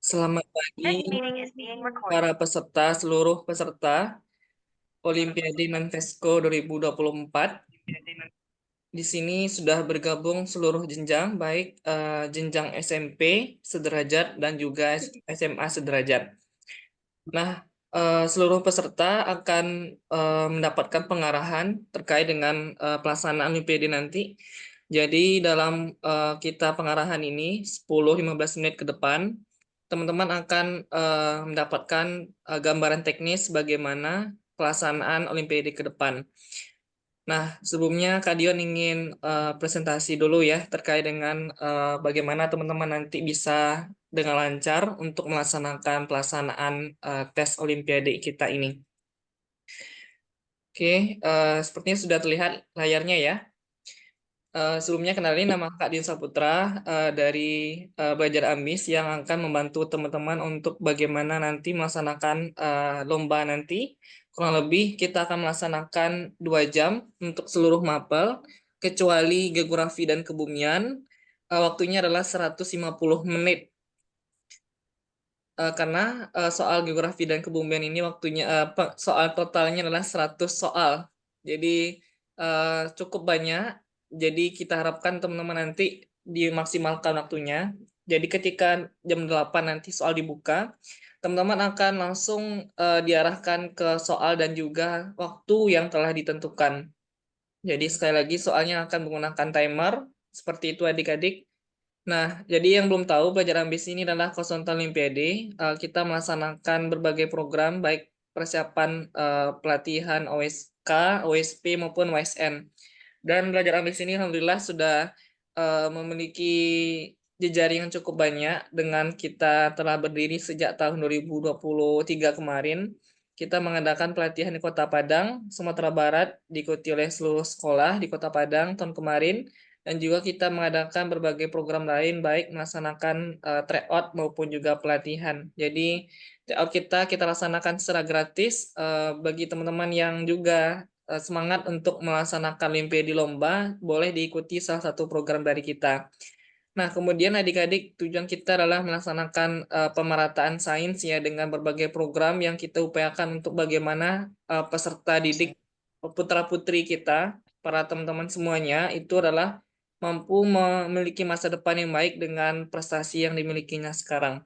Selamat pagi para peserta, seluruh peserta Olimpiade Manfesco 2024. Di sini sudah bergabung seluruh jenjang, baik jenjang SMP sederajat dan juga SMA sederajat. Nah, seluruh peserta akan mendapatkan pengarahan terkait dengan pelaksanaan Olimpiade nanti. Jadi dalam kita pengarahan ini 10-15 menit ke depan, teman-teman akan mendapatkan gambaran teknis bagaimana pelaksanaan Olimpiade ke depan. Nah, sebelumnya Kak Dion ingin presentasi dulu ya terkait dengan bagaimana teman-teman nanti bisa dengan lancar untuk melaksanakan pelaksanaan tes Olimpiade kita ini. Oke, sepertinya sudah terlihat layarnya ya. Sebelumnya kenalin nama Kak Dion Saputra dari Belajar Ambis yang akan membantu teman-teman untuk bagaimana nanti melaksanakan lomba nanti. Kurang lebih kita akan melaksanakan 2 jam untuk seluruh mapel, kecuali geografi dan kebumian. Waktunya adalah 150 menit. Karena soal geografi dan kebumian ini waktunya soal totalnya adalah 100 soal. Jadi cukup banyak. Jadi kita harapkan teman-teman nanti dimaksimalkan waktunya. Jadi ketika jam 8 nanti soal dibuka, teman-teman akan langsung diarahkan ke soal dan juga waktu yang telah ditentukan. Jadi sekali lagi soalnya akan menggunakan timer. Seperti itu adik-adik. Nah, jadi yang belum tahu, Belajar Ambisi ini adalah Horizontal Olimpiade. Kita melaksanakan berbagai program, baik persiapan pelatihan OSK, OSP, maupun OSN. Dan Belajar Ambisi ini Alhamdulillah sudah memiliki jejaring yang cukup banyak dengan kita telah berdiri sejak tahun 2023 kemarin. Kita mengadakan pelatihan di Kota Padang, Sumatera Barat, diikuti oleh seluruh sekolah di Kota Padang tahun kemarin. Dan juga kita mengadakan berbagai program lain, baik melaksanakan tryout maupun juga pelatihan. Jadi tryout kita laksanakan secara gratis bagi teman-teman yang juga semangat untuk melaksanakan Olimpiade lomba, boleh diikuti salah satu program dari kita. Nah, kemudian adik-adik, tujuan kita adalah melaksanakan pemerataan sains ya dengan berbagai program yang kita upayakan untuk bagaimana peserta didik putra-putri kita, para teman-teman semuanya, itu adalah mampu memiliki masa depan yang baik dengan prestasi yang dimilikinya sekarang.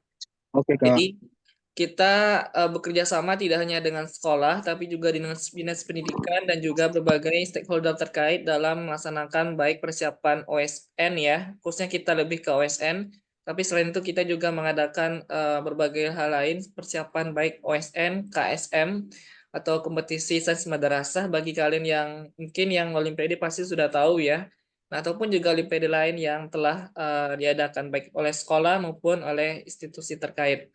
Oke, Kak. Jadi kita bekerja sama tidak hanya dengan sekolah, tapi juga dengan dinas pendidikan dan juga berbagai stakeholder terkait dalam melaksanakan baik persiapan OSN ya, khususnya kita lebih ke OSN, tapi selain itu kita juga mengadakan berbagai hal lain, persiapan baik OSN, KSM, atau kompetisi sains madrasah bagi kalian yang mungkin yang Olimpiade pasti sudah tahu ya. Nah, ataupun juga Olimpiade lain yang telah diadakan baik oleh sekolah maupun oleh institusi terkait.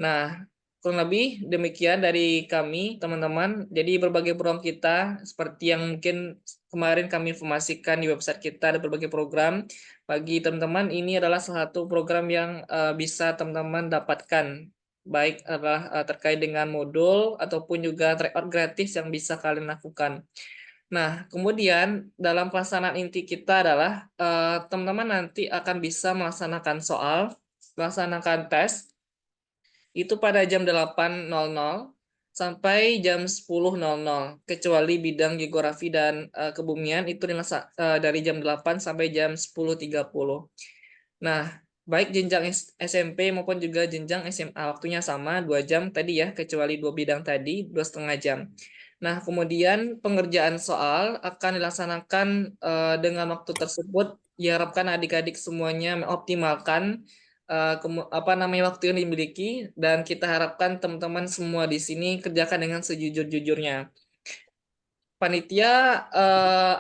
Nah, kurang lebih demikian dari kami, teman-teman. Jadi berbagai program kita, seperti yang mungkin kemarin kami informasikan di website kita, ada berbagai program. Bagi teman-teman, ini adalah salah satu program yang bisa teman-teman dapatkan. Baik adalah terkait dengan modul, ataupun juga tryout gratis yang bisa kalian lakukan. Nah, kemudian dalam pelaksanaan inti kita adalah teman-teman nanti akan bisa melaksanakan soal, melaksanakan tes, itu pada jam 8.00 sampai jam 10.00, kecuali bidang geografi dan kebumian itu dari jam 8 sampai jam 10.30. Nah, baik jenjang SMP maupun juga jenjang SMA waktunya sama 2 jam tadi ya, kecuali 2 bidang tadi 2,5 jam. Nah, kemudian pengerjaan soal akan dilaksanakan dengan waktu tersebut. Diharapkan adik-adik semuanya mengoptimalkan waktu yang dimiliki, dan kita harapkan teman-teman semua di sini kerjakan dengan sejujur-jujurnya. Panitia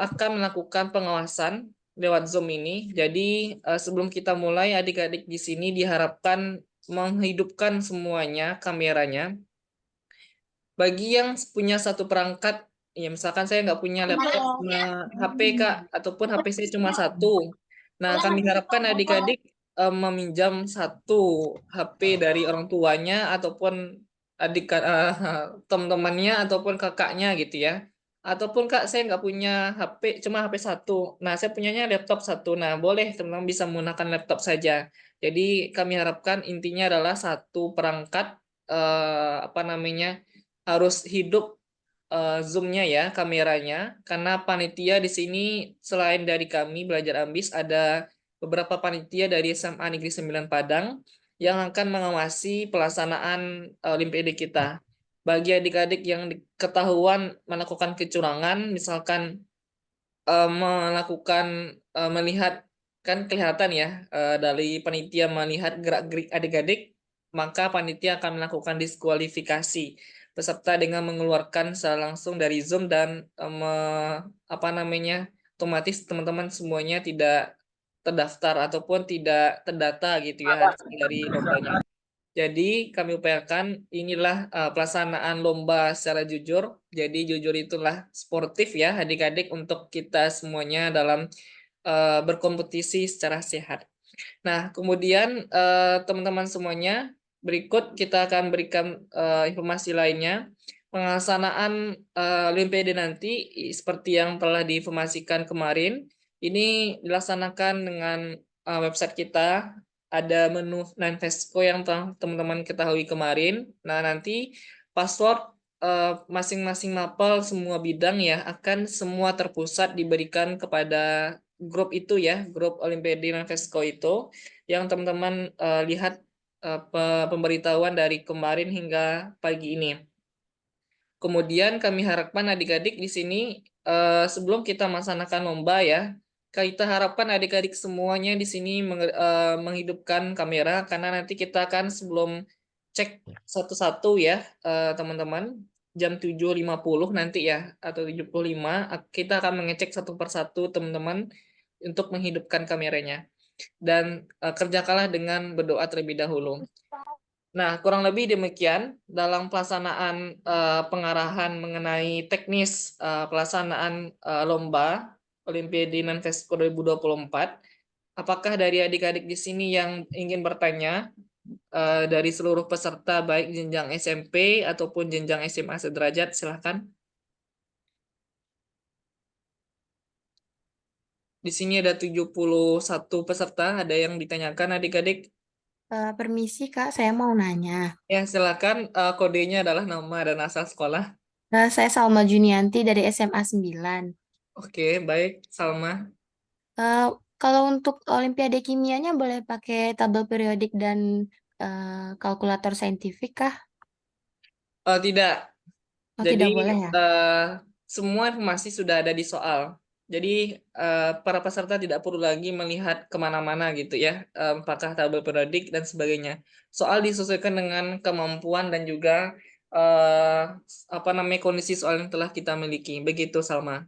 akan melakukan pengawasan lewat Zoom ini. Jadi sebelum kita mulai, adik-adik di sini diharapkan menghidupkan semuanya kameranya. Bagi yang punya satu perangkat, ya misalkan saya nggak punya laptop sama HP Kak, ataupun HP saya cuma satu. Nah, kami harapkan adik-adik meminjam satu HP dari orang tuanya ataupun adik teman-temannya ataupun kakaknya gitu ya. Ataupun Kak, saya nggak punya HP, cuma HP satu. Nah, saya punyanya laptop satu. Nah, boleh teman-teman bisa menggunakan laptop saja. Jadi kami harapkan intinya adalah satu perangkat harus hidup zoom-nya ya, kameranya, karena panitia di sini selain dari kami belajar ambis ada beberapa panitia dari SMA Negeri 9 Padang yang akan mengawasi pelaksanaan Olimpiade kita. Bagi adik-adik yang ketahuan melakukan kecurangan, misalkan melihat, kan kelihatan ya dari panitia melihat gerak-gerik adik-adik, maka panitia akan melakukan diskualifikasi peserta dengan mengeluarkan secara langsung dari Zoom dan otomatis teman-teman semuanya tidak terdaftar ataupun tidak terdata gitu ya hasil dari lombanya. Jadi kami upayakan inilah pelaksanaan lomba secara jujur. Jadi jujur itulah sportif ya adik-adik untuk kita semuanya dalam berkompetisi secara sehat. Nah, kemudian teman-teman semuanya, berikut kita akan berikan informasi lainnya. Pelaksanaan Olimpiade nanti seperti yang telah diinformasikan kemarin, ini dilaksanakan dengan website kita, ada menu Nanfesco yang teman-teman ketahui kemarin. Nah, nanti password masing-masing mapel semua bidang ya akan semua terpusat diberikan kepada grup itu ya, grup Olimpiade Manifesto itu yang teman-teman lihat pemberitahuan dari kemarin hingga pagi ini. Kemudian kami harapkan adik-adik di sini sebelum kita melaksanakan lomba ya, kita harapkan adik-adik semuanya di sini menghidupkan kamera karena nanti kita akan sebelum cek satu-satu ya teman-teman, jam 7.50 nanti ya atau 7.05 kita akan mengecek satu persatu teman-teman untuk menghidupkan kameranya dan kerjakanlah dengan berdoa terlebih dahulu. Nah, kurang lebih demikian dalam pelaksanaan pengarahan mengenai teknis pelaksanaan lomba Olimpiade Manifesto 2024. Apakah dari adik-adik di sini yang ingin bertanya dari seluruh peserta baik jenjang SMP ataupun jenjang SMA sederajat, silahkan. Di sini ada 71 peserta, ada yang ditanyakan adik-adik? Permisi Kak, saya mau nanya. Ya, silakan. Kodenya adalah nama dan asal sekolah. Saya Salma Junianti dari SMA 9. Oke, baik, Salma. Eh, Kalau untuk Olimpiade kimianya boleh pakai tabel periodik dan kalkulator saintifik kah? Tidak. Oh, Jadi tidak boleh ya? semua informasi sudah ada di soal. Jadi para peserta tidak perlu lagi melihat kemana-mana gitu ya, apakah tabel periodik dan sebagainya. Soal disesuaikan dengan kemampuan dan juga kondisi soal yang telah kita miliki. Begitu, Salma.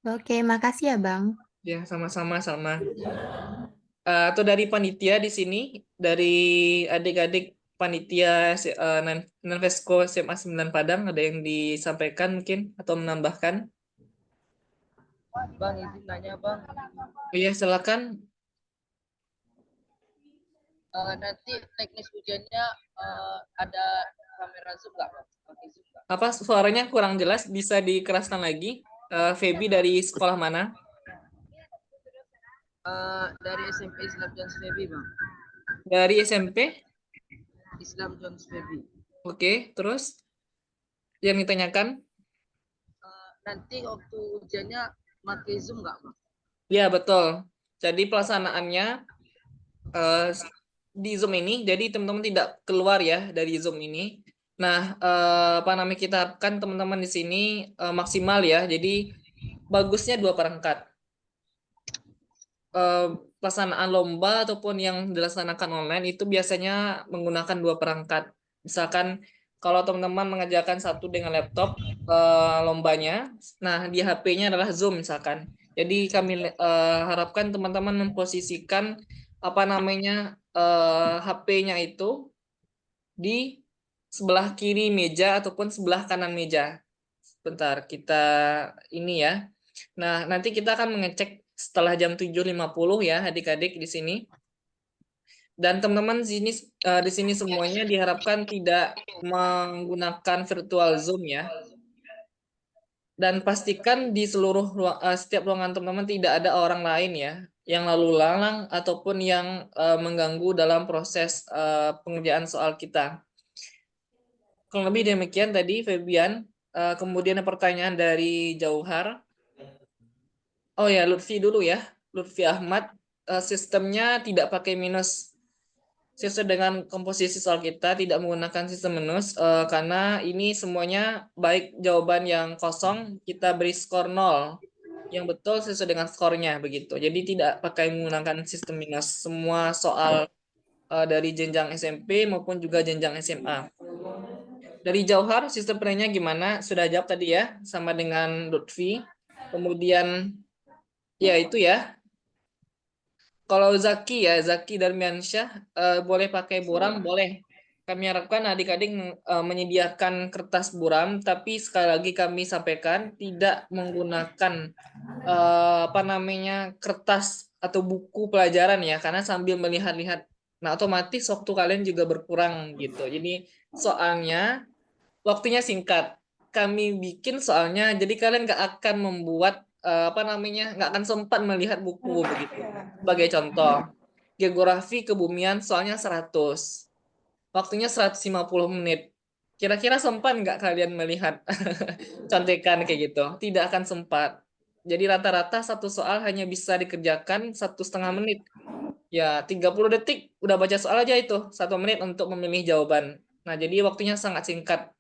Oke, makasih ya Bang. Ya, sama-sama, Salma. Atau dari panitia di sini, dari adik-adik panitia Nanfesco SMA 9 Padang, ada yang disampaikan mungkin atau menambahkan? Bang, izin nanya bang. Oh iya, silakan. Nanti teknis ujiannya ada kamera zoom nggak bang? Pakai zoom nggak? Apa suaranya kurang jelas? Bisa dikeraskan lagi? Feby dari sekolah mana? Dari SMP Islam Jones Febi bang. Dari SMP? Islam Jones Febi. Oke, terus yang ditanyakan? Nanti waktu ujiannya pakai zoom nggak bang? Ya, betul. Jadi pelaksanaannya di Zoom ini, jadi teman-teman tidak keluar ya dari Zoom ini. Nah, kita harapkan teman-teman di sini maksimal ya. Jadi bagusnya dua perangkat. Pelaksanaan lomba ataupun yang dilaksanakan online itu biasanya menggunakan dua perangkat. Misalkan kalau teman-teman mengerjakan satu dengan laptop lombanya, nah di HP-nya adalah Zoom misalkan. Jadi kami harapkan teman-teman memposisikan HP-nya itu di sebelah kiri meja ataupun sebelah kanan meja. Sebentar, kita ini ya. Nah, nanti kita akan mengecek setelah jam 7.50 ya, adik-adik di sini. Dan teman-teman di sini semuanya diharapkan tidak menggunakan virtual Zoom ya. Dan pastikan di seluruh setiap ruangan teman-teman tidak ada orang lain ya yang lalu lalang ataupun yang mengganggu dalam proses pengerjaan soal kita. Kurang lebih demikian tadi Febian. Kemudian ada pertanyaan dari Jauhar. Oh ya, Lutfi dulu ya. Lutfi Ahmad, sistemnya tidak pakai minus. Sesuai dengan komposisi soal kita tidak menggunakan sistem minus karena ini semuanya baik jawaban yang kosong kita beri skor 0 yang betul sesuai dengan skornya begitu. Jadi tidak pakai menggunakan sistem minus semua soal dari jenjang SMP maupun juga jenjang SMA. Dari Jauhar sistem penilaiannya gimana? Sudah jawab tadi ya sama dengan Lutfi. Kemudian ya itu ya. Kalau Zaki ya, Zaki Darmiansyah boleh pakai buram, boleh. Kami harapkan adik-adik menyediakan kertas buram, tapi sekali lagi kami sampaikan tidak menggunakan apa namanya kertas atau buku pelajaran ya, karena sambil melihat-lihat, nah otomatis waktu kalian juga berkurang gitu. Jadi soalnya waktunya singkat. Kami bikin soalnya, jadi kalian nggak akan membuat apa namanya, nggak akan sempat melihat buku begitu. Sebagai contoh, geografi kebumian soalnya 100, waktunya 150 menit. Kira-kira sempat nggak kalian melihat contekan kayak gitu? Tidak akan sempat. Jadi rata-rata satu soal hanya bisa dikerjakan 1,5 menit. Ya, 30 detik udah baca soal aja itu. 1 menit untuk memilih jawaban. Nah, jadi waktunya sangat singkat.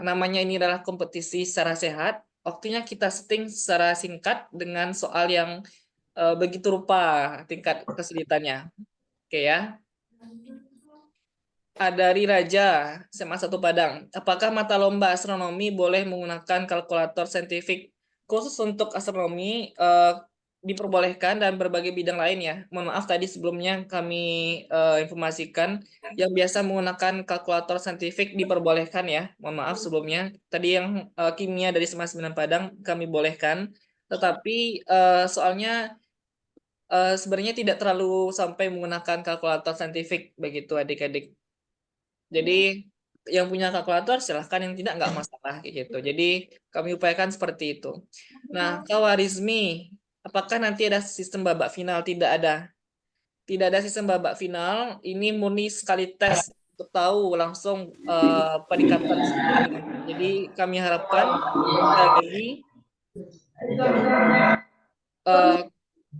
Namanya ini adalah kompetisi secara sehat. Waktunya kita setting secara singkat dengan soal yang begitu rupa tingkat kesulitannya. Oke ya. Dari Raja, SMA 1 Padang. Apakah mata lomba astronomi boleh menggunakan kalkulator saintifik? Khusus untuk astronomi diperbolehkan dan berbagai bidang lain ya. Mohon maaf tadi sebelumnya kami informasikan yang biasa menggunakan kalkulator saintifik diperbolehkan ya. Mohon maaf sebelumnya. Tadi yang kimia dari SMA 9 Padang kami bolehkan. Tetapi soalnya sebenarnya tidak terlalu sampai menggunakan kalkulator saintifik begitu adik-adik. Jadi yang punya kalkulator silahkan, yang tidak nggak masalah kayak gitu. Jadi kami upayakan seperti itu. Nah, Kawarizmi, apakah nanti ada sistem babak final? Tidak ada. Tidak ada sistem babak final. Ini murni sekali tes untuk tahu langsung peningkatan skornya. Jadi kami harapkan sekali lagi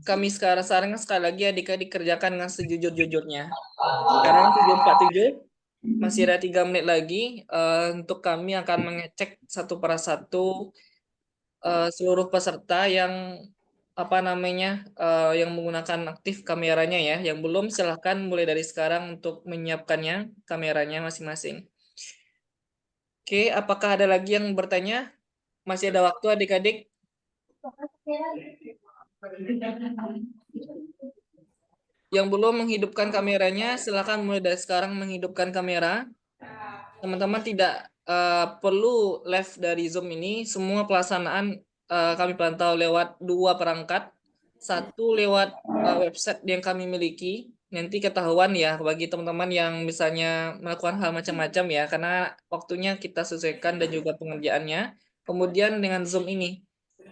kami sekarang sekali lagi adik-adik kerjakan dengan sejujur-jujurnya. Sekarang 7:47. Masih ada 3 menit lagi untuk kami akan mengecek satu persatu seluruh peserta yang apa namanya yang menggunakan aktif kameranya ya. Yang belum silahkan mulai dari sekarang untuk menyiapkannya kameranya masing-masing. Oke, apakah ada lagi yang bertanya? Masih ada waktu adik-adik? Yang belum menghidupkan kameranya silahkan mulai dari sekarang menghidupkan kamera. Teman-teman tidak perlu live dari Zoom ini. Semua pelaksanaan kami pantau lewat 2 perangkat. Satu lewat website yang kami miliki. Nanti ketahuan ya bagi teman-teman yang misalnya melakukan hal macam-macam ya. Karena waktunya kita sesuaikan dan juga pengerjaannya. Kemudian dengan Zoom ini.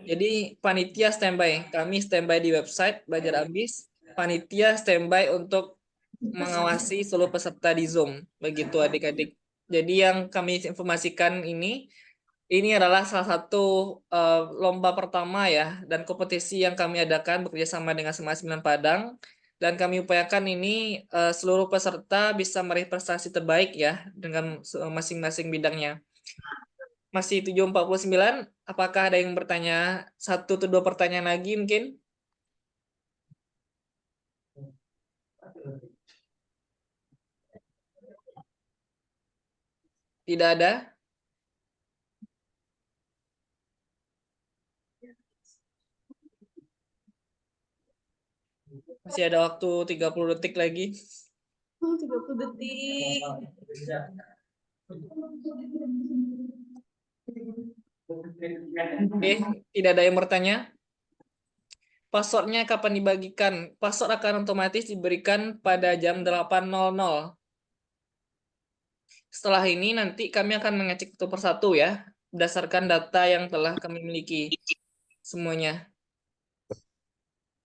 Jadi panitia standby. Kami standby di website Belajar Ambis. Panitia standby untuk mengawasi seluruh peserta di Zoom. Begitu adik-adik. Jadi yang kami informasikan ini adalah salah satu lomba pertama ya dan kompetisi yang kami adakan bekerja sama dengan SMA 9 Padang, dan kami upayakan ini seluruh peserta bisa meraih prestasi terbaik ya dengan masing-masing bidangnya. Masih 7:49, apakah ada yang bertanya? 1 atau 2 pertanyaan lagi mungkin? Tidak ada? Masih ada waktu 30 detik lagi. 30 detik. Oke, tidak ada yang bertanya. Passwordnya kapan dibagikan? Password akan otomatis diberikan pada jam 8.00. Setelah ini nanti kami akan mengecek satu persatu ya. berdasarkan data yang telah kami miliki semuanya.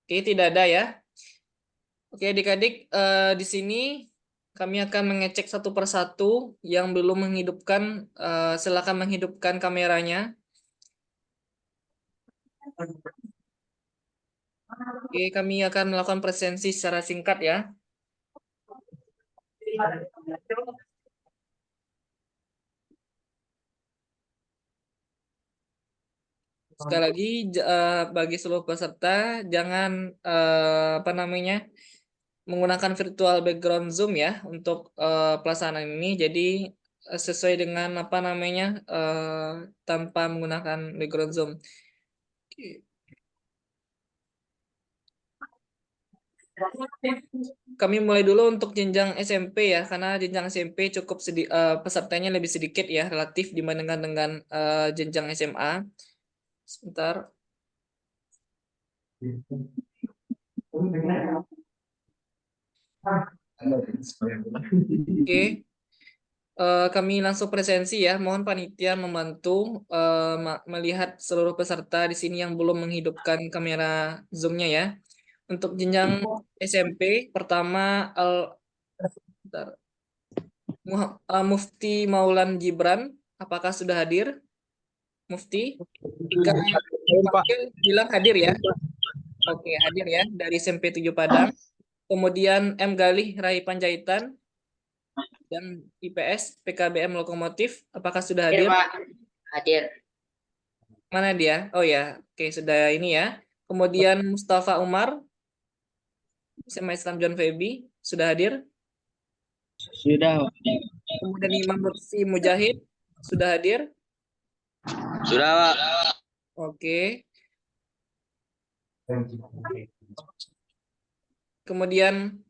Oke, tidak ada ya. Oke, adik-adik, di sini kami akan mengecek satu persatu yang belum menghidupkan, silakan menghidupkan kameranya. Oke, kami akan melakukan presensi secara singkat ya. Sekali lagi, bagi seluruh peserta, jangan apa namanya menggunakan virtual background Zoom ya untuk pelaksanaan ini. Jadi sesuai dengan apa namanya tanpa menggunakan background Zoom. Kami mulai dulu untuk jenjang SMP ya, karena jenjang SMP cukup pesertanya lebih sedikit ya relatif dibandingkan dengan jenjang SMA. Sebentar. Oke. Kami langsung presensi ya. Mohon panitia membantu melihat seluruh peserta di sini yang belum menghidupkan kamera Zoom-nya ya. Untuk jenjang SMP, pertama Mufti Maulan Gibran, apakah sudah hadir? Mufti? Jika dipanggil, bilang hadir ya. Oke, hadir ya dari SMP 7 Padang. Kemudian M. Galih Rai Panjaitan dan IPS PKBM Lokomotif, apakah sudah hadir? Hadir. Mana dia? Oh ya, oke sudah ini ya. Kemudian Mustafa Umar, SMA Islam John Febi, sudah hadir. Sudah. Kemudian Imam Lutfi Mujahid, sudah hadir. Sudah, Pak. Oke. Kemudian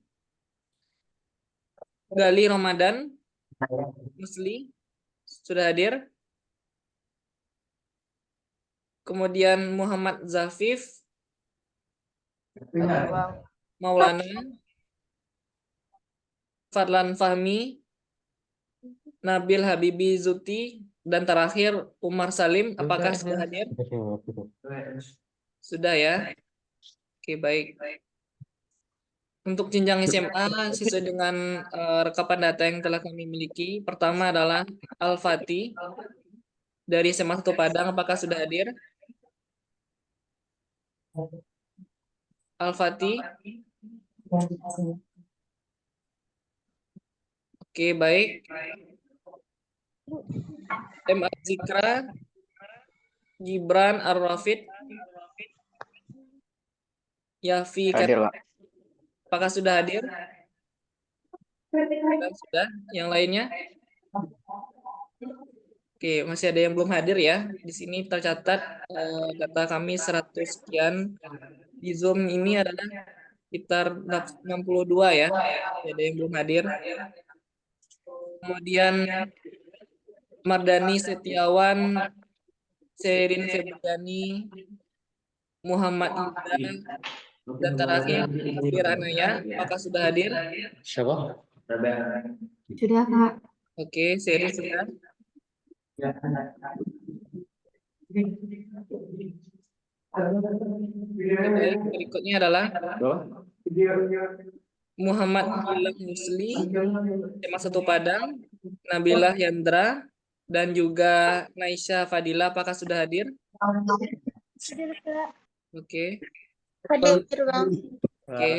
Gali Ramadan Musli, sudah hadir. Kemudian Muhammad Zafif Maulana, Fadlan Fahmi, Nabil Habibi Zuti, dan terakhir Umar Salim, apakah sudah hadir? Sudah ya. Oke, baik. Untuk jenjang SMA sesuai dengan rekapan data yang telah kami miliki, pertama adalah Al-Fatih dari SMA 1 Padang, apakah sudah hadir? Al-Fatih. Oke, baik. M. Zikra, Gibran Ar-Rafid, Yafi, Hadir, Pak. apakah sudah hadir? Sudah. Yang lainnya? Oke, masih ada yang belum hadir ya. Di sini tercatat data kami 100 sekian. Di Zoom ini adalah sekitar 62 ya. Ada yang belum hadir. Kemudian Mardani Setiawan, Serin Febriani, Muhammad Ida, dan terakhir Fir Anaya, apakah sudah hadir? Siapa? Sudah, Kak. Oke, Serin sudah. Baik, berikutnya adalah Muhammad Gilang Musli, SMA 1 Padang, Nabilah Yandra, dan juga Naisha Fadila, apakah sudah hadir? Sudah, Kak. Oke. Hadir, Bang. Oke.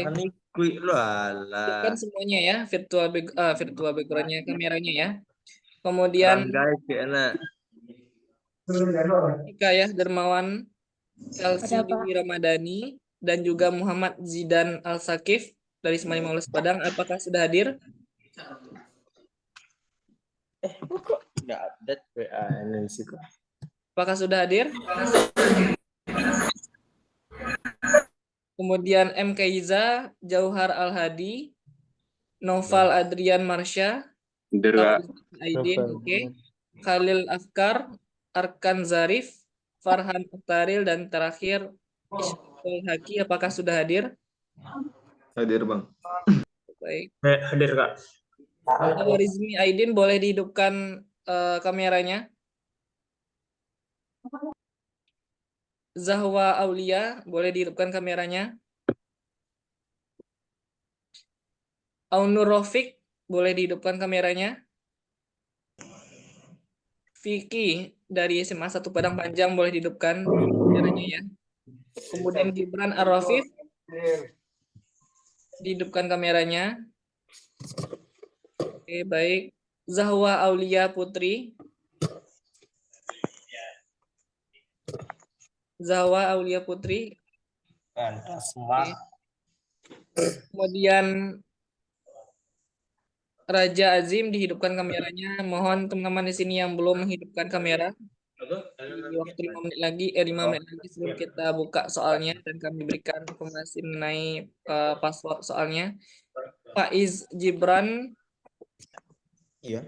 Alah. Kan semuanya ya, virtual background-nya, kameranya ya. Kemudian Ika ya, Dermawan Chelsea Dewi Ramadhani, dan juga Muhammad Zidan Al-Sakif dari Semani Maulas Padang, apakah sudah hadir? Nggak update WA ini sih. Apakah sudah hadir? Kemudian M. Kaiza, Jauhar Al-Hadi, Noval Adrian Marsha, Aidin, oke. Khalil Afkar, Arkan Zarif, Farhan Aktaril, dan terakhir Isyakul Haki, apakah sudah hadir? Hadir, Bang. Baik. Hadir, Kak. Rizmi Aidin, boleh dihidupkan kameranya? Zahwa Aulia, boleh dihidupkan kameranya. Aunur Rofik, boleh dihidupkan kameranya. Vicky dari SMA 1 Padang Panjang, boleh dihidupkan kameranya ya. Kemudian Gibran Arrofif, dihidupkan kameranya. Oke, baik. Zahwa Aulia Putri. Zahwa Aulia Putri. Oke. Kemudian Raja Azim, dihidupkan kameranya. Mohon teman-teman di sini yang belum menghidupkan kamera di waktu 5 menit lagi, 5 menit lagi sebelum kita buka soalnya dan kami berikan informasi mengenai password soalnya. Faiz Gibran, Iya.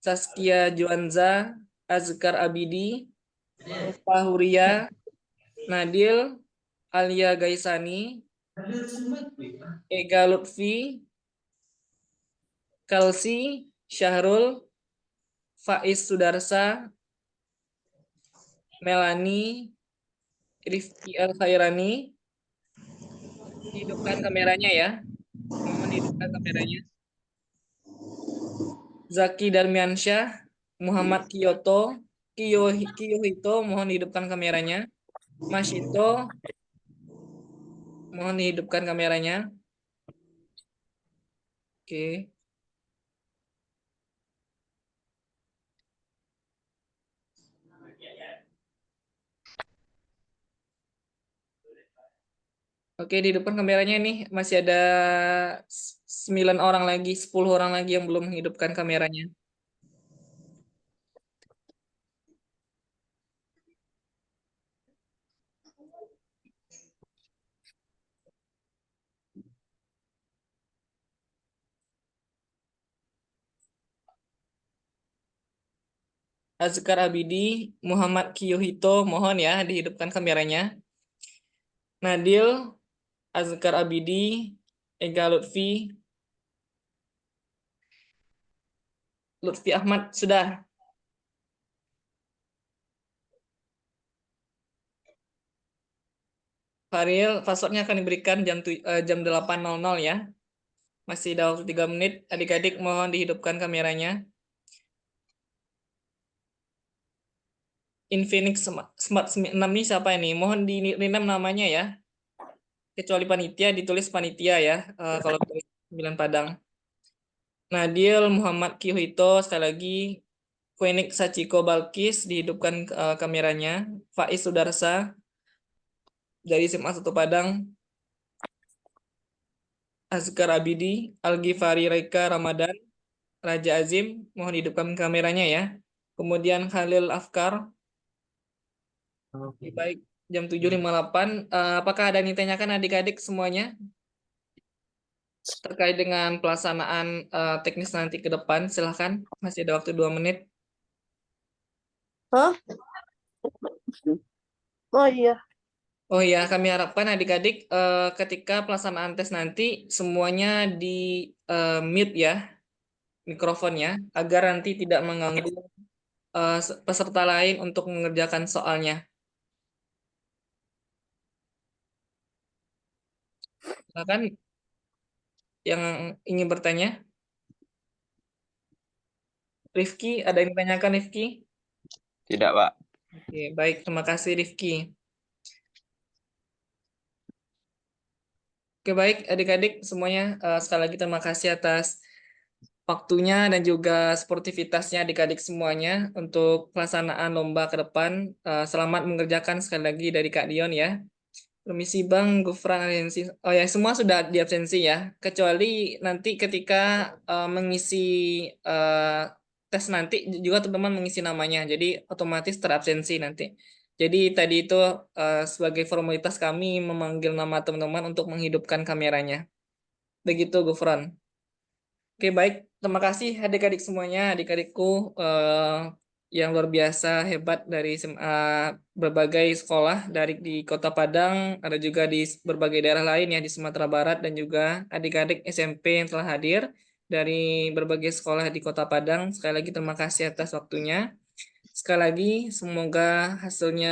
Saskia Juanza, Azkar Abidi, Rufa Huria, Nadil, Alia Gaisani, Ega Lutfi, Kalsi, Syahrul, Faiz Sudarsa, Melani, Rifki Al Khairani. Hidupkan kameranya ya. Mohon hidupkan kameranya. Zaki Darmiansyah, Muhammad Kiyohito, mohon hidupkan kameranya. Masito, mohon dihidupkan kameranya. Oke. Oke, dihidupkan kameranya nih. Masih ada 9 orang lagi, 10 orang lagi yang belum menghidupkan kameranya. Azkar Abidi, Muhammad Kiyohito, mohon ya dihidupkan kameranya. Nadil, Azkar Abidi, Ega Lutfi, Lutfi Ahmad, sudah. Faril, passwordnya akan diberikan jam 8.00 ya. Masih ada waktu 3 menit. Adik-adik mohon dihidupkan kameranya. Infinix Smart 6 ini siapa ini? Mohon di rename namanya ya. Kecuali panitia, ditulis panitia ya. Kalau tulis 9 Padang. Nadil Muhammad Kiyohito, sekali lagi. Kuenik Sachiko Balkis, dihidupkan kameranya. Faiz Sudarsa, dari SMA 1 Padang. Azkar Abidi, Al-Ghifari Reka Ramadan, Raja Azim, mohon hidupkan kameranya ya. Kemudian Khalil Afkar. Oke, baik, jam 7.58. Apakah ada yang ditanyakan adik-adik semuanya terkait dengan pelaksanaan teknis nanti ke depan? Silahkan, masih ada waktu 2 menit. Hah? Oh iya. Oh ya, kami harapkan adik-adik ketika pelaksanaan tes nanti semuanya di mute ya mikrofonnya, agar nanti tidak mengganggu peserta lain untuk mengerjakan soalnya. Silakan yang ingin bertanya. Rifki, ada yang ditanyakan Rifki? Tidak, Pak. Oke, baik, terima kasih Rifki. Oke, baik adik-adik semuanya, sekali lagi terima kasih atas waktunya dan juga sportivitasnya adik-adik semuanya untuk pelaksanaan lomba ke depan. Selamat mengerjakan sekali lagi dari Kak Dion ya. Permisi Bang, Gufran, absensi. Oh ya, semua sudah di absensi ya. Kecuali nanti ketika mengisi tes nanti juga teman-teman mengisi namanya. Jadi otomatis terabsensi nanti. Jadi tadi itu sebagai formalitas kami memanggil nama teman-teman untuk menghidupkan kameranya. Begitu Gufran. Oke, baik. Terima kasih adik-adik semuanya, adik-adikku yang luar biasa hebat dari berbagai sekolah dari di Kota Padang, ada juga di berbagai daerah lain ya di Sumatera Barat, dan juga adik-adik SMP yang telah hadir dari berbagai sekolah di Kota Padang. Sekali lagi terima kasih atas waktunya. sekali lagi semoga hasilnya